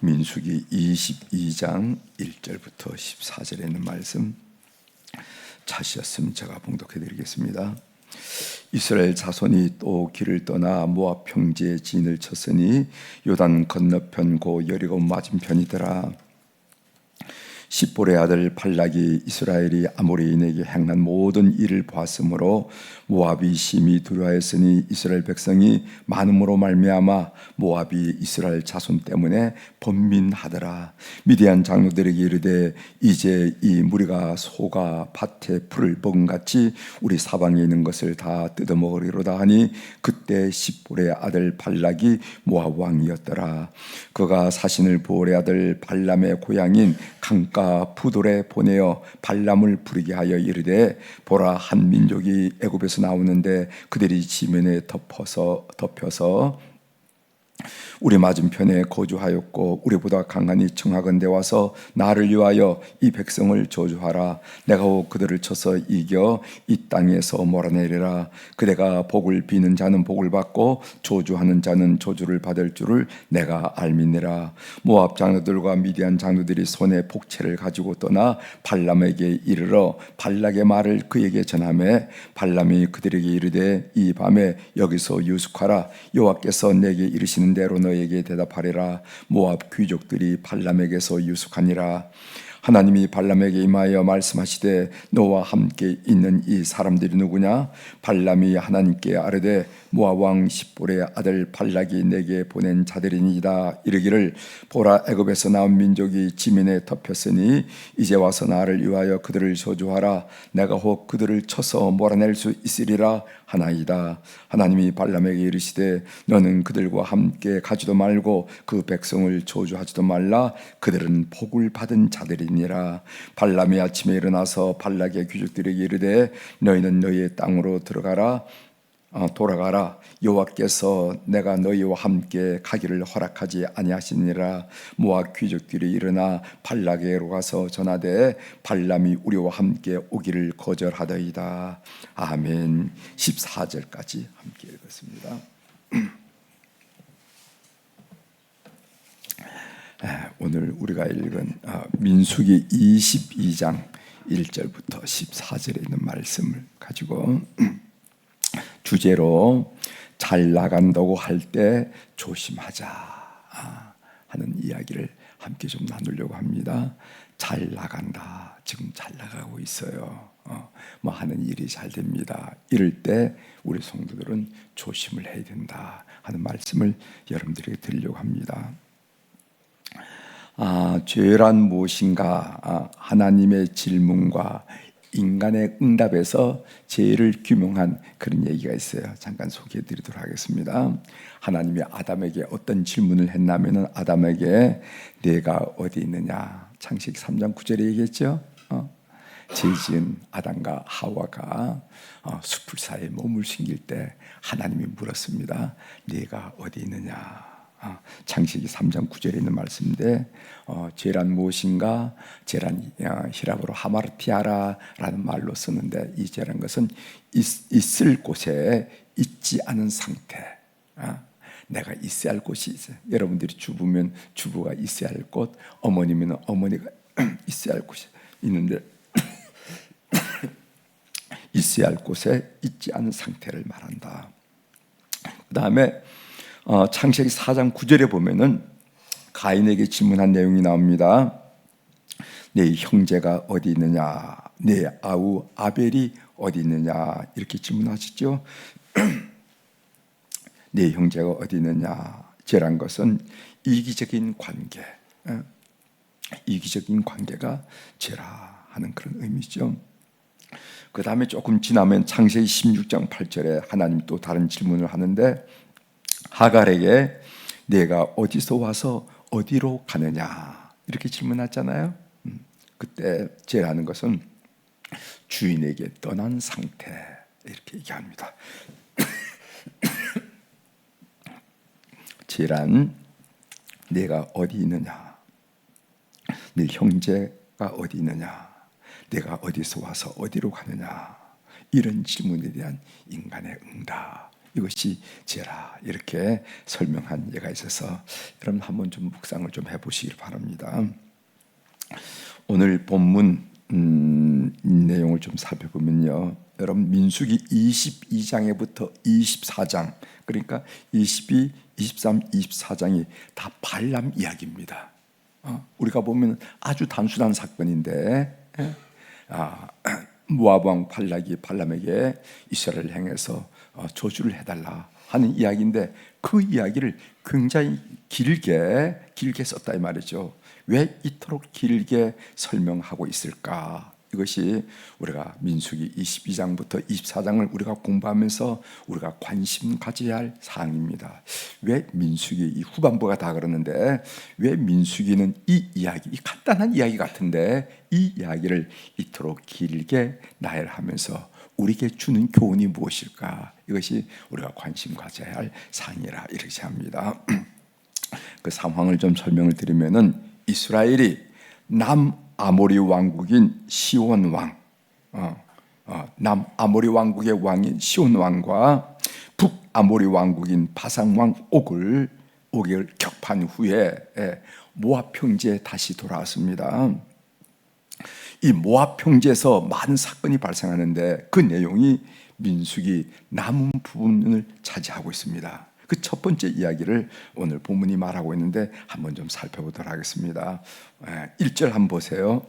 민수기 22장 1절부터 14절에 있는 말씀 찾으셨으면 제가 봉독해 드리겠습니다. 이스라엘 자손이 또 길을 떠나 모압 평지에 진을 쳤으니 요단 건너편 고 여리고 맞은편이더라. 십볼의 아들 발락이 이스라엘이 아모리인에게 행한 모든 일을 보았으므로 모압이 심히 두려워했으니 이스라엘 백성이 많음으로 말미암아 모압이 이스라엘 자손 때문에 번민하더라. 미디안 장로들에게 이르되 이제 이 무리가 소가 밭에 풀을 먹은 같이 우리 사방에 있는 것을 다 뜯어먹으리로다 하니 그때 십볼의 아들 발락이 모압 왕이었더라. 그가 사신을 보올의 아들 발람의 고향인 강가 푸돌에 보내어 발람을 부르게 하여 이르되 보라, 한 민족이 애굽에서 나오는데 그들이 지면에 덮여서 우리 맞은편에 거주하였고 우리보다 강하니 청하건대 와서 나를 위하여 이 백성을 저주하라. 내가 혹 그들을 쳐서 이겨 이 땅에서 몰아내리라. 그대가 복을 비는 자는 복을 받고 저주하는 자는 저주를 받을 줄을 내가 알미니라. 모압 장로들과 미디안 장로들이 손에 복채를 가지고 떠나 발람에게 이르러 발락의 말을 그에게 전하매 발람이 그들에게 이르되 이 밤에 여기서 유숙하라. 여호와께서 내게 이르시는 대로 너에게 대답하리라. 모압 귀족들이 발람에게서 유숙하니라. 하나님이 발람에게 임하여 말씀하시되 너와 함께 있는 이 사람들이 누구냐? 발람이 하나님께 아뢰되 모압 왕 십볼의 아들 발락이 내게 보낸 자들이니이다. 이르기를 보라, 애굽에서 나온 민족이 지면에 덮였으니 이제 와서 나를 위하여 그들을 저주하라. 내가 혹 그들을 쳐서 몰아낼 수 있으리라 하나이다. 하나님이 발람에게 이르시되 너는 그들과 함께 가지도 말고 그 백성을 저주하지도 말라. 그들은 복을 받은 자들이니라. 발람이 아침에 일어나서 발락의 귀족들에게 이르되 너희는 너희의 땅으로 돌아가라. 여호와께서 내가 너희와 함께 가기를 허락하지 아니하시니라. 모압 귀족들이 일어나 발락에게로 가서 전하되 발람이 우리와 함께 오기를 거절하더이다. 아멘. 14절까지 함께 읽었습니다. 오늘 우리가 읽은 민수기 22장 1절부터 14절에 있는 말씀을 가지고 주제로 잘 나간다고 할 때 조심하자 하는 이야기를 함께 좀 나누려고 합니다. 잘 나간다. 지금 잘 나가고 있어요. 뭐 하는 일이 잘 됩니다. 이럴 때 우리 성도들은 조심을 해야 된다 하는 말씀을 여러분들에게 드리려고 합니다. 죄란 무엇인가? 하나님의 질문과 인간의 응답에서 죄를 규명한 그런 얘기가 있어요. 잠깐 소개해 드리도록 하겠습니다. 하나님이 아담에게 어떤 질문을 했냐면 아담에게 내가 어디 있느냐? 창세기 3장 9절에 얘기했죠. 죄지은 아담과 하와가 숲을 사이에 몸을 숨길 때 하나님이 물었습니다. 네가 어디 있느냐? 창세기 3장 9절에 있는 말씀인데 죄란 무엇인가? 죄란 히라브로 하마르티아라라는 말로 쓰는데 이 죄란 것은 있을 곳에 있지 않은 상태. 내가 있어야 할 곳이 있어요. 여러분들이 주부면 주부가 있어야 할 곳, 어머니면 어머니가 있어야 할 곳이 있는데 있어야 할 곳에 있지 않은 상태를 말한다. 그 다음에 창세기 4장 9절에 보면은 가인에게 질문한 내용이 나옵니다. 네 형제가 어디 있느냐? 네 아우 아벨이 어디 있느냐? 이렇게 질문하시죠. 네 형제가 어디 있느냐? 죄란 것은 이기적인 관계, 이기적인 관계가 죄라 하는 그런 의미죠. 그 다음에 조금 지나면 창세기 16장 8절에 하나님 또 다른 질문을 하는데 하갈에게 내가 어디서 와서 어디로 가느냐 이렇게 질문하잖아요. 그때 죄라는 것은 주인에게 떠난 상태 이렇게 얘기합니다. 죄란 내가 어디 있느냐, 네 형제가 어디 있느냐, 내가 어디서 와서 어디로 가느냐 이런 질문에 대한 인간의 응답 이것이 죄라, 이렇게 설명한 예가 있어서 여러분 한번 좀 묵상을 좀 해보시길 바랍니다. 오늘 본문 내용을 좀 살펴보면요, 여러분 민수기 22장에부터 24장, 그러니까 22, 23, 24장이 다 발람 이야기입니다. 우리가 보면 아주 단순한 사건인데, 모압 왕 발락이 발람에게 이스라엘을 향해서 저주를 해달라 하는 이야기인데, 그 이야기를 굉장히 길게 썼다 이 말이죠. 왜 이토록 길게 설명하고 있을까? 이것이 우리가 민수기 22장부터 24장을 우리가 공부하면서 우리가 관심 가져야 할 사항입니다. 왜 민수기 이 후반부가 다 그러는데, 왜 민수기는 이 이야기, 이 간단한 이야기 같은데 이 이야기를 이토록 길게 나열하면서 우리에게 주는 교훈이 무엇일까? 이것이 우리가 관심 가져야 할 사항이라 이렇게 합니다. 그 상황을 좀 설명을 드리면은, 이스라엘이 남아모리 왕국인 시온 왕, 남아모리 왕국의 왕인 시온 왕과 북아모리 왕국인 바산 왕 옥을 격파한 후에 모압 평지에 다시 돌아왔습니다. 이 모압 평지에서 많은 사건이 발생하는데 그 내용이 민수기 남은 부분을 차지하고 있습니다. 그 첫 번째 이야기를 오늘 본문이 말하고 있는데 한번 좀 살펴보도록 하겠습니다. 1절 한번 보세요.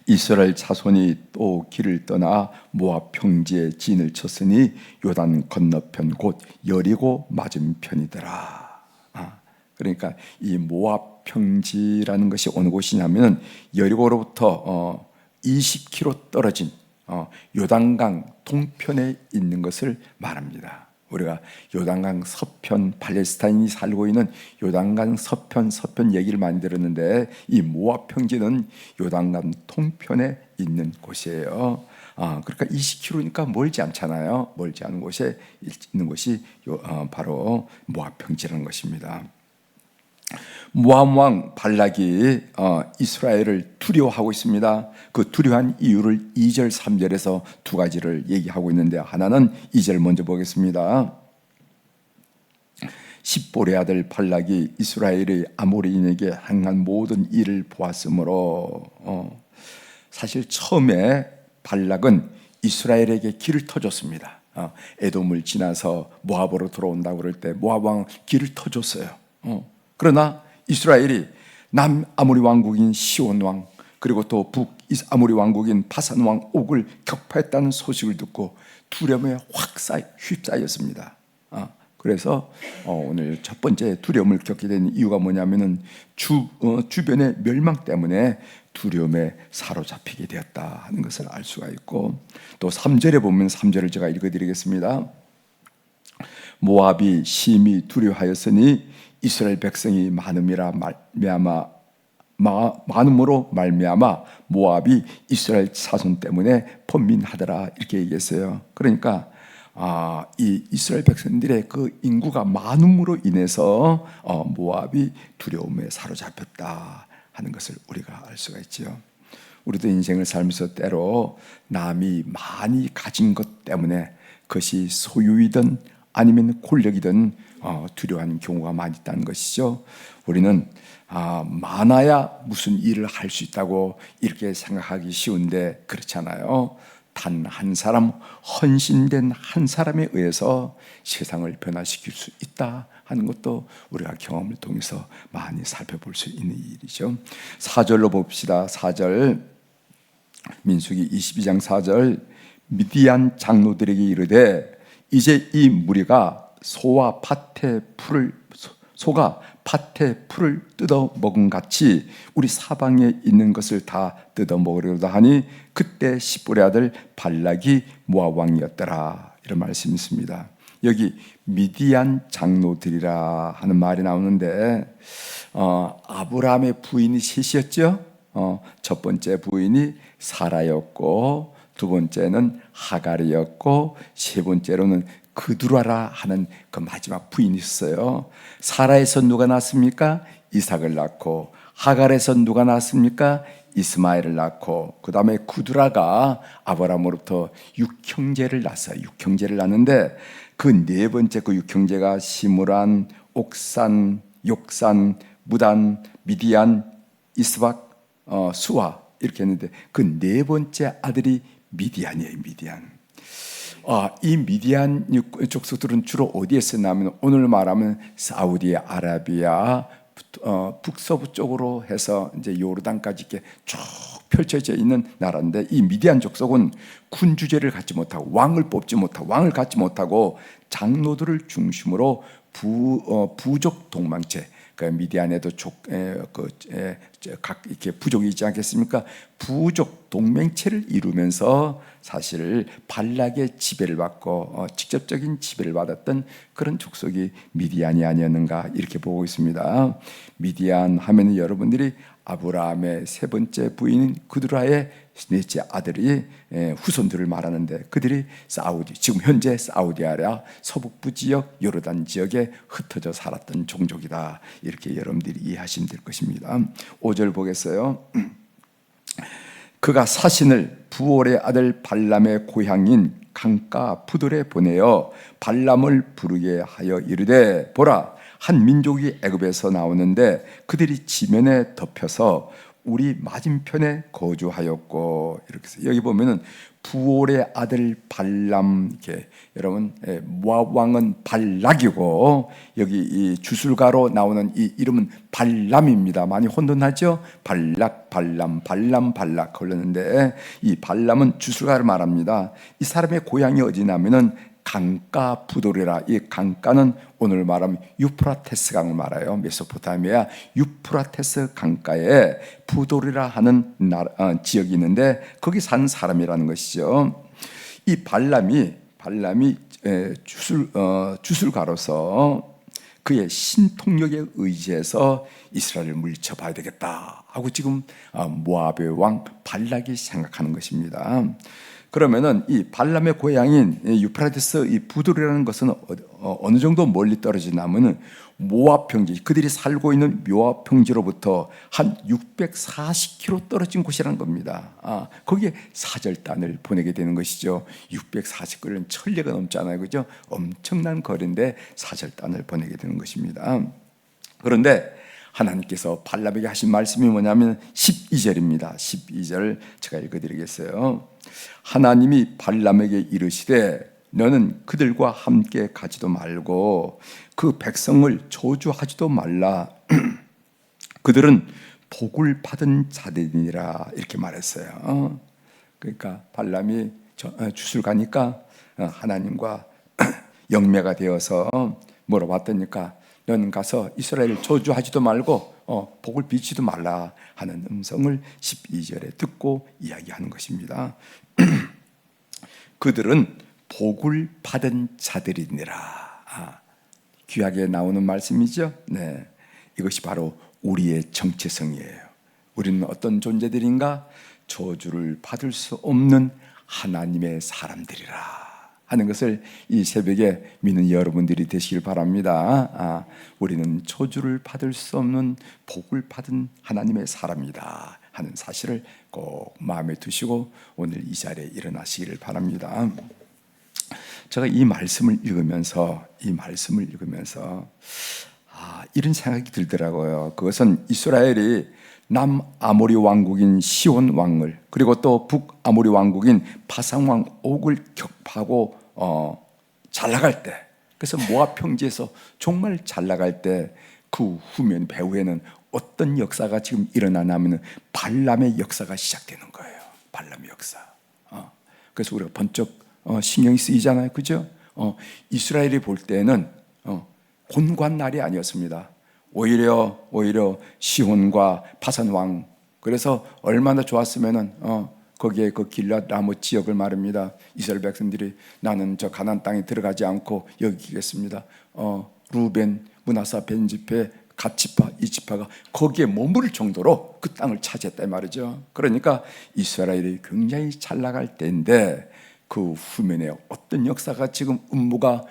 이스라엘 자손이 또 길을 떠나 모압 평지에 진을 쳤으니 요단 건너편 곧 여리고 맞은편이더라. 그러니까 이 모압 평지라는 것이 어느 곳이냐면 여리고로부터 20km 떨어진 요단강 동편에 있는 것을 말합니다. 우리가 요단강 서편, 팔레스타인이 살고 있는 요단강 서편 얘기를 많이 들었는데, 이 모압 평지는 요단강 동편에 있는 곳이에요. 그러니까 20km니까 멀지 않잖아요. 멀지 않은 곳에 있는 것이 바로 모압 평지라는 것입니다. 모압 왕 발락이 이스라엘을 두려워하고 있습니다. 그 두려워한 이유를 2절 3절에서 두 가지를 얘기하고 있는데, 하나는 2절 먼저 보겠습니다. 십볼의 아들 발락이 이스라엘의 아모리인에게 행한 모든 일을 보았으므로, 사실 처음에 발락은 이스라엘에게 길을 터줬습니다. 에돔을 지나서 모압으로 들어온다고 그럴 때 모압 왕 길을 터줬어요. 그러나 이스라엘이 남아모리 왕국인 시온 왕, 그리고 또 북아모리 왕국인 바산 왕 옥을 격파했다는 소식을 듣고 두려움에 휩싸였습니다. 그래서 오늘 첫 번째 두려움을 겪게 된 이유가 뭐냐면은 주변의 멸망 때문에 두려움에 사로잡히게 되었다 하는 것을 알 수가 있고, 또 3절에 보면, 3절을 제가 읽어드리겠습니다. 모압이 심히 두려워하였으니 이스라엘 백성이 많음으로 말미암아 모압이 이스라엘 자손 때문에 번민하더라, 이렇게 얘기했어요. 그러니까 이 이스라엘 백성들의 그 인구가 많음으로 인해서 모압이 두려움에 사로잡혔다 하는 것을 우리가 알 수가 있죠. 우리도 인생을 살면서 때로 남이 많이 가진 것 때문에, 그것이 소유이든 아니면 권력이든 두려워하는 경우가 많이 있다는 것이죠. 우리는 많아야 무슨 일을 할 수 있다고 이렇게 생각하기 쉬운데 그렇잖아요. 단 한 사람, 헌신된 한 사람에 의해서 세상을 변화시킬 수 있다 하는 것도 우리가 경험을 통해서 많이 살펴볼 수 있는 일이죠. 4절로 봅시다. 4절, 민수기 22장 4절. 미디안 장로들에게 이르되 이제 이 무리가 소가 밭의 풀을 뜯어 먹은 같이 우리 사방에 있는 것을 다 뜯어 먹으려다 하니 그때 십볼의 아들 발락이 모압 왕이었더라, 이런 말씀이 있습니다. 여기 미디안 장로들이라 하는 말이 나오는데, 아브라함의 부인이 셋이었죠. 첫 번째 부인이 사라였고, 두 번째는 하갈이었고, 세 번째로는 그두라라 하는 그 마지막 부인이 있어요. 사라에서 누가 낳았습니까? 이삭을 낳고, 하갈에서 누가 낳았습니까? 이스마엘을 낳고 그 다음에 구두라가 아브라함으로부터 육형제를 낳았어요. 육형제를 낳는데 그 네 번째 그 육형제가 시므란, 옥산, 욕산, 무단, 미디안, 이스박, 수아 이렇게 했는데 그 네 번째 아들이 미디안이에요. 미디안. 이 미디안 족속들은 주로 어디에 쓰냐면 오늘 말하면 사우디아라비아 북서부 쪽으로 해서 이제 요르단까지 이렇게 쭉 펼쳐져 있는 나라인데 이 미디안 족속은 군주제를 갖지 못하고 왕을 뽑지 못하고 왕을 갖지 못하고 장로들을 중심으로 부족 동맹체 그 미디안에도 각 이렇게 부족이 있지 않겠습니까? 부족 동맹체를 이루면서 사실 발락의 지배를 받고 직접적인 지배를 받았던 그런 족속이 미디안이 아니었는가 이렇게 보고 있습니다. 미디안 하면은 여러분들이 아브라함의 세 번째 부인인 구드라의 넷째 아들이 후손들을 말하는데 그들이 지금 현재 사우디아라비아 서북부 지역 요르단 지역에 흩어져 살았던 종족이다. 이렇게 여러분들이 이해하시면 될 것입니다. 5절 보겠어요. 그가 사신을 부올의 아들 발람의 고향인 강가 푸들에 보내어 발람을 부르게 하여 이르되 보라 한 민족이 애굽에서 나오는데 그들이 지면에 덮여서 우리 맞은편에 거주하였고 이렇게 해서 여기 보면은 부올의 아들 발람 이렇게 여러분 모압 왕은 발락이고 여기 이 주술가로 나오는 이 이름은 발람입니다. 많이 혼돈하죠? 발락, 발람, 발락 걸렸는데 이 발람은 주술가를 말합니다. 이 사람의 고향이 어디냐면은 강가 부도리라. 이 강가는 오늘 말하면 유프라테스 강을 말해요. 메소포타미아 유프라테스 강가에 부도리라 하는 지역이 있는데 거기 산 사람이라는 것이죠. 이 발람이 주술가로서 그의 신통력에 의지해서 이스라엘을 물리쳐봐야 되겠다 하고 지금 모압의 왕 발락이 생각하는 것입니다. 그러면은 이 발람의 고향인 유프라테스 이 부두리라는 것은 어느 정도 멀리 떨어지냐면은 모압 평지, 그들이 살고 있는 모압 평지로부터 한 640km 떨어진 곳이라는 겁니다. 거기에 사절단을 보내게 되는 것이죠. 640km는 천리가 넘잖아요, 그죠? 엄청난 거리인데 사절단을 보내게 되는 것입니다. 그런데 하나님께서 발람에게 하신 말씀이 뭐냐면 12절입니다. 12절 제가 읽어드리겠어요. 하나님이 발람에게 이르시되 너는 그들과 함께 가지도 말고 그 백성을 저주하지도 말라. 그들은 복을 받은 자들이니라 이렇게 말했어요. 그러니까 발람이 주술가니까 하나님과 영매가 되어서 물어봤더니까 너는 가서 이스라엘을 저주하지도 말고 복을 비치도 말라 하는 음성을 12절에 듣고 이야기하는 것입니다. 그들은 복을 받은 자들이니라. 귀하게 나오는 말씀이죠. 네, 이것이 바로 우리의 정체성이에요. 우리는 어떤 존재들인가? 저주를 받을 수 없는 하나님의 사람들이라 하는 것을 이 새벽에 믿는 여러분들이 되시길 바랍니다. 우리는 저주를 받을 수 없는 복을 받은 하나님의 사람이다 하는 사실을 꼭 마음에 두시고 오늘 이 자리에 일어나시기를 바랍니다. 제가 이 말씀을 읽으면서 이런 생각이 들더라고요. 그것은 이스라엘이 남아모리 왕국인 시온 왕을 그리고 또 북아모리 왕국인 바산 왕 옥을 격파하고 잘 나갈 때, 그래서 모압 평지에서 정말 잘 나갈 때 그 후면 배후에는 어떤 역사가 지금 일어나냐면 발람의 역사가 시작되는 거예요. 발람의 역사. 그래서 우리가 번쩍 신경이 쓰이잖아요, 그죠? 이스라엘이 볼 때는 곤고한 날이 아니었습니다. 오히려 시온과 바산 왕, 그래서 얼마나 좋았으면은 거기에 그 길랏 라못 지역을 말합니다. 이스라엘 백성들이 나는 저 가나안 땅에 들어가지 않고 여기 있겠습니다. 루벤, 므낫사, 벤지페, 갓지파, 이지파가 거기에 머무를 정도로 그 땅을 차지했다 말이죠. 그러니까 이스라엘이 굉장히 잘 나갈 때인데 그 후면에 어떤 역사가 지금 음모가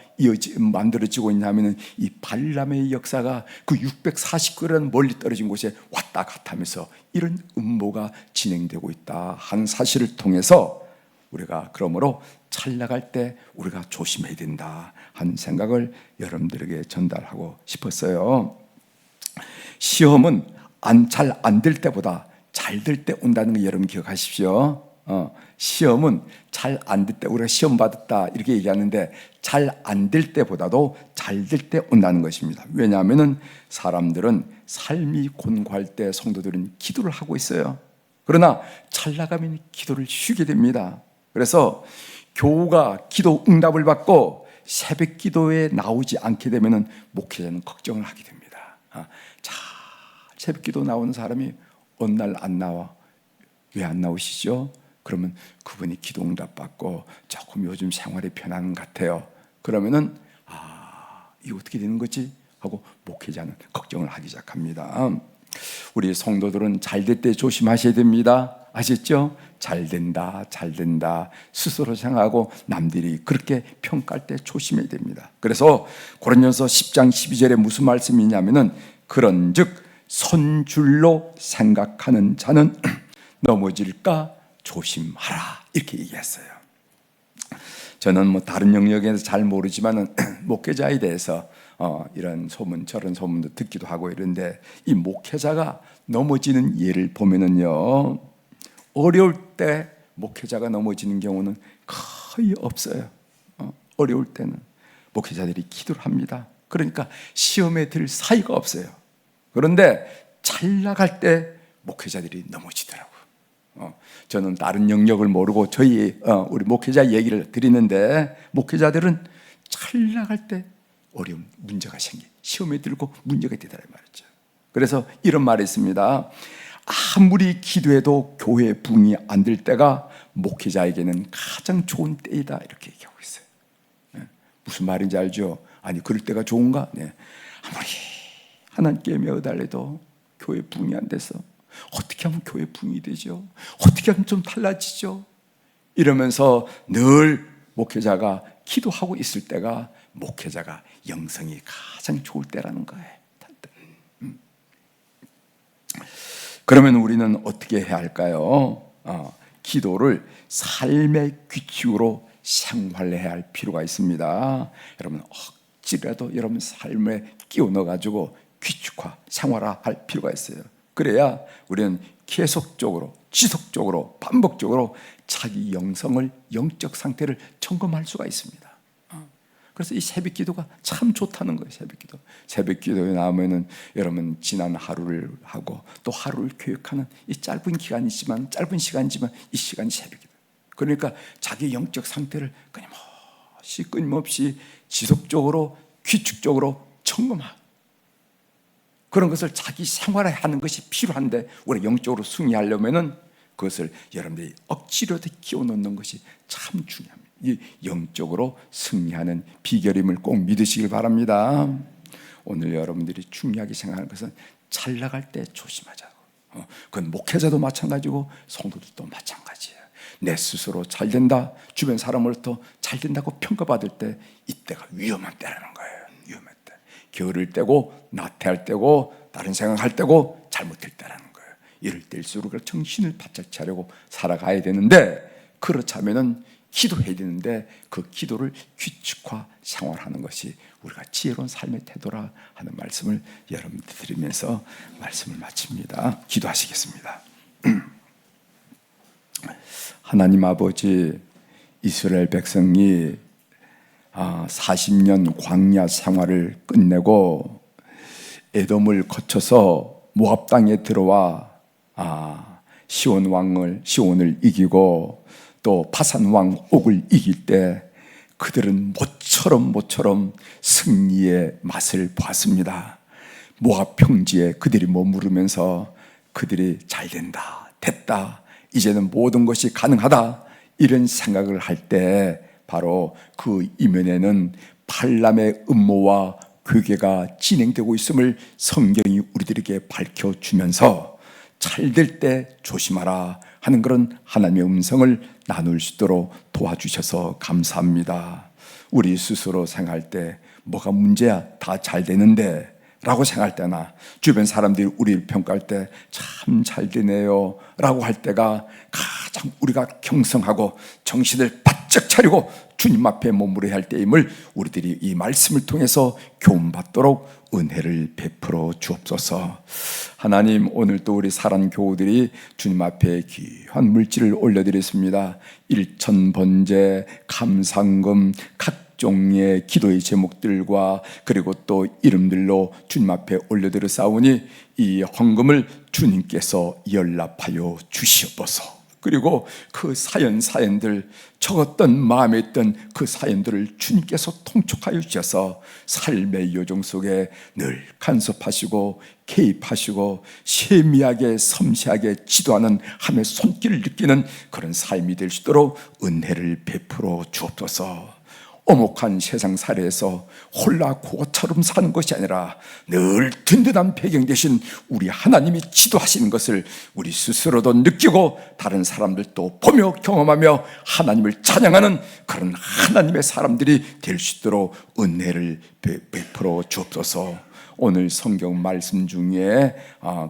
만들어지고 있냐면은 이 발람의 역사가 그 640km 멀리 떨어진 곳에 왔다 갔다 하면서 이런 음모가 진행되고 있다 하는 사실을 통해서 우리가 그러므로 찰나갈 때 우리가 조심해야 된다 하는 생각을 여러분들에게 전달하고 싶었어요. 시험은 잘 안 될 때보다 잘 될 때 온다는 거 여러분 기억하십시오. 시험은 잘 안 될 때, 우리가 시험 받았다 이렇게 얘기하는데 잘 안 될 때보다도 잘 될 때 온다는 것입니다. 왜냐하면 사람들은 삶이 곤고할 때 성도들은 기도를 하고 있어요. 그러나 잘 나가면 기도를 쉬게 됩니다. 그래서 교우가 기도 응답을 받고 새벽 기도에 나오지 않게 되면 목회자는 걱정을 하게 됩니다. 자, 새벽 기도 나오는 사람이 어느 날 안 나와. 왜 안 나오시죠? 그러면 그분이 기도 응답 받고 조금 요즘 생활이 편한 것 같아요. 그러면은 이거 어떻게 되는 거지? 하고 목회자는 걱정을 하기 시작합니다. 우리 성도들은 잘 될 때 조심하셔야 됩니다. 아셨죠? 잘 된다, 잘 된다 스스로 생각하고 남들이 그렇게 평가할 때 조심해야 됩니다. 그래서 고린도전서 10장 12절에 무슨 말씀이 있냐면은 그런즉 선줄로 생각하는 자는 넘어질까 조심하라 이렇게 얘기했어요. 저는 다른 영역에서 잘 모르지만은 목회자에 대해서 이런 소문 저런 소문도 듣기도 하고 이런데 이 목회자가 넘어지는 예를 보면은요, 어려울 때 목회자가 넘어지는 경우는 거의 없어요. 어려울 때는 목회자들이 기도를 합니다. 그러니까 시험에 들 사이가 없어요. 그런데 잘 나갈 때 목회자들이 넘어지더라고요. 저는 다른 영역을 모르고 우리 목회자 얘기를 드리는데 목회자들은 잘 나갈 때 어려운 문제가 시험에 들고 문제가 되더라 말이죠. 그래서 이런 말이 있습니다. 아무리 기도해도 교회 부흥이 안 될 때가 목회자에게는 가장 좋은 때이다 이렇게 얘기하고 있어요. 무슨 말인지 알죠? 아니 그럴 때가 좋은가? 아무리 하나님께 매어달래도 교회 부흥이 안 돼서 어떻게 하면 교회 부흥이 되죠? 어떻게 하면 좀 달라지죠? 이러면서 늘 목회자가 기도하고 있을 때가 목회자가 영성이 가장 좋을 때라는 거예요. 그러면 우리는 어떻게 해야 할까요? 기도를 삶의 규칙으로 생활해야 할 필요가 있습니다. 여러분 억지라도 여러분 삶에 끼워 넣어가지고 규칙화 생활화할 필요가 있어요. 그래야 우리는 계속적으로 지속적으로 반복적으로 자기 영성을 영적 상태를 점검할 수가 있습니다. 그래서 이 새벽 기도가 참 좋다는 거예요. 새벽 기도에 나오면은 여러분 지난 하루를 하고 또 하루를 교육하는 이 짧은 시간이지만 이 시간이 새벽 기도. 그러니까 자기 영적 상태를 끊임없이 지속적으로 규칙적으로 점검하고 그런 것을 자기 생활에 하는 것이 필요한데 우리 영적으로 승리하려면은 그것을 여러분들이 억지로도 끼워 넣는 것이 참 중요합니다. 이 영적으로 승리하는 비결임을 꼭 믿으시길 바랍니다. 오늘 여러분들이 중요하게 생각하는 것은 잘 나갈 때 조심하자고. 그건 목회자도 마찬가지고 성도들도 마찬가지예요. 내 스스로 잘 된다, 주변 사람으로부터 잘 된다고 평가받을 때 이때가 위험한 때라는 거예요. 위험한 때. 게으를 때고 나태할 때고 다른 생각할 때고 잘못될 때라는 거예요. 이럴 때일수록 정신을 바짝 차리고 살아가야 되는데 그렇자면은 기도해야 되는데 그 기도를 규칙화 생활하는 것이 우리가 지혜로운 삶의 태도라 하는 말씀을 여러분들 드리면서 말씀을 마칩니다. 기도하시겠습니다. 하나님 아버지, 이스라엘 백성이 40년 광야 생활을 끝내고 에돔을 거쳐서 모압 땅에 들어와 시온을 이기고 또 바산 왕 옥을 이길 때 그들은 모처럼 승리의 맛을 보았습니다. 모압 평지에 그들이 머무르면서 그들이 잘 된다, 됐다, 이제는 모든 것이 가능하다 이런 생각을 할 때 바로 그 이면에는 발람의 음모와 괴계가 진행되고 있음을 성경이 우리들에게 밝혀주면서 잘 될 때 조심하라 하는 그런 하나님의 음성을 나눌 수 있도록 도와주셔서 감사합니다. 우리 스스로 생각할 때 뭐가 문제야? 다 잘 되는데 라고 생각할 때나 주변 사람들이 우리를 평가할 때 참 잘 되네요 라고 할 때가 가장 우리가 경성하고 정신을 바짝 차리고 주님 앞에 머무르야 할 때임을 우리들이 이 말씀을 통해서 교훈받도록 은혜를 베풀어 주옵소서. 하나님, 오늘 또 우리 사랑 교우들이 주님 앞에 귀한 물질을 올려드렸습니다. 일천번제, 감상금, 종의 기도의 제목들과 그리고 또 이름들로 주님 앞에 올려드렸사오니 이 헌금을 주님께서 연락하여 주시옵소서. 그리고 그 사연들 적었던 마음에 있던 그 사연들을 주님께서 통촉하여 주셔서 삶의 요정 속에 늘 간섭하시고 개입하시고 세미하게 섬세하게 지도하는 하나님의 손길을 느끼는 그런 삶이 될 수 있도록 은혜를 베풀어 주옵소서. 오목한 세상 살에서 홀라 고처럼 사는 것이 아니라 늘 든든한 배경 대신 우리 하나님이 지도하시는 것을 우리 스스로도 느끼고 다른 사람들도 보며 경험하며 하나님을 찬양하는 그런 하나님의 사람들이 될 수 있도록 은혜를 베풀어 주옵소서. 오늘 성경 말씀 중에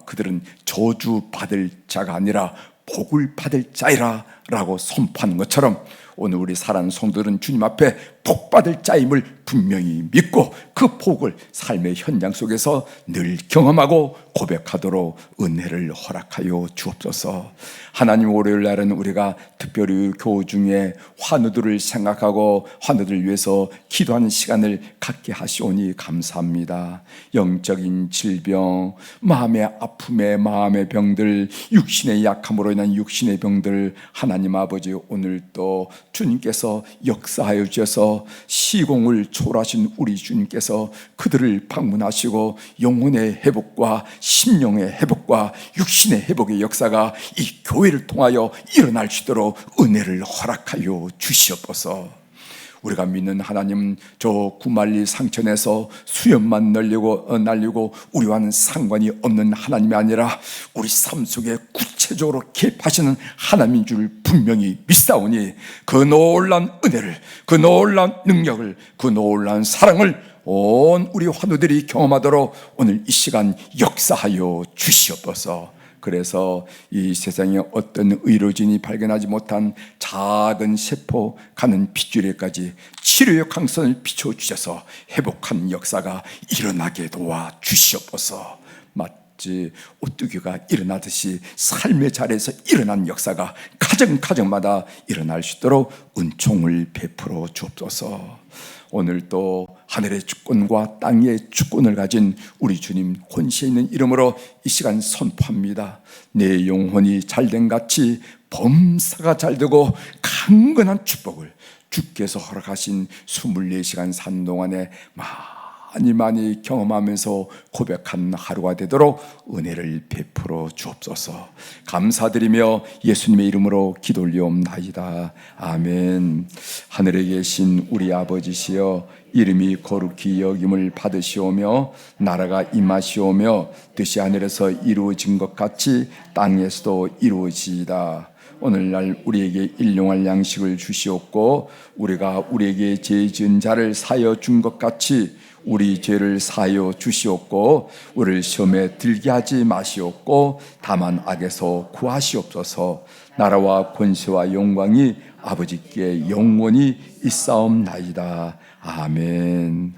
그들은 저주받을 자가 아니라 복을 받을 자이라 라고 선포하는 것처럼 오늘 우리 사랑하는 성도들은 주님 앞에 복받을 자임을 분명히 믿고 그 복을 삶의 현장 속에서 늘 경험하고 고백하도록 은혜를 허락하여 주옵소서. 하나님, 월요일 날은 우리가 특별히 교우 중에 환우들을 생각하고 환우들을 위해서 기도하는 시간을 갖게 하시오니 감사합니다. 영적인 질병, 마음의 아픔에 마음의 병들, 육신의 약함으로 인한 육신의 병들, 하나님 아버지, 오늘 또 주님께서 역사하여 주셔서 시공을 초월하신 우리 주님께서 그들을 방문하시고 영혼의 회복과 심령의 회복과 육신의 회복의 역사가 이 교회를 통하여 일어날 수 있도록 은혜를 허락하여 주시옵소서. 우리가 믿는 하나님, 저 구말리 상천에서 수염만 날리고 우리와는 상관이 없는 하나님이 아니라 우리 삶 속에 구체적으로 개입하시는 하나님인 줄 분명히 믿사오니 그 놀라운 은혜를, 그 놀라운 능력을, 그 놀라운 사랑을 온 우리 환우들이 경험하도록 오늘 이 시간 역사하여 주시옵소서. 그래서 이 세상에 어떤 의료진이 발견하지 못한 작은 세포 가는 핏줄에까지 치료의 광선을 비춰주셔서 회복하는 역사가 일어나게 도와 주시옵소서. 마치 오뚜기가 일어나듯이 삶의 자리에서 일어난 역사가 가정마다 일어날 수 있도록 은총을 베풀어 주옵소서. 오늘 또 하늘의 주권과 땅의 주권을 가진 우리 주님 권세 있는 이름으로 이 시간 선포합니다. 내 영혼이 잘된 같이 범사가 잘되고 강건한 축복을 주께서 허락하신 24시간 산 동안에 많이 경험하면서 고백한 하루가 되도록 은혜를 베풀어 주옵소서. 감사드리며 예수님의 이름으로 기도 올리옵나이다. 아멘. 하늘에 계신 우리 아버지시여, 이름이 거룩히 여김을 받으시오며 나라가 임하시오며 뜻이 하늘에서 이루어진 것 같이 땅에서도 이루어지이다. 오늘날 우리에게 일용할 양식을 주시옵고 우리가 우리에게 죄 지은 자를 사하여 준 것 같이 우리 죄를 사하여 주시옵고 우리를 시험에 들게 하지 마시옵고 다만 악에서 구하시옵소서. 나라와 권세와 영광이 아버지께 영원히 있사옵나이다. 아멘.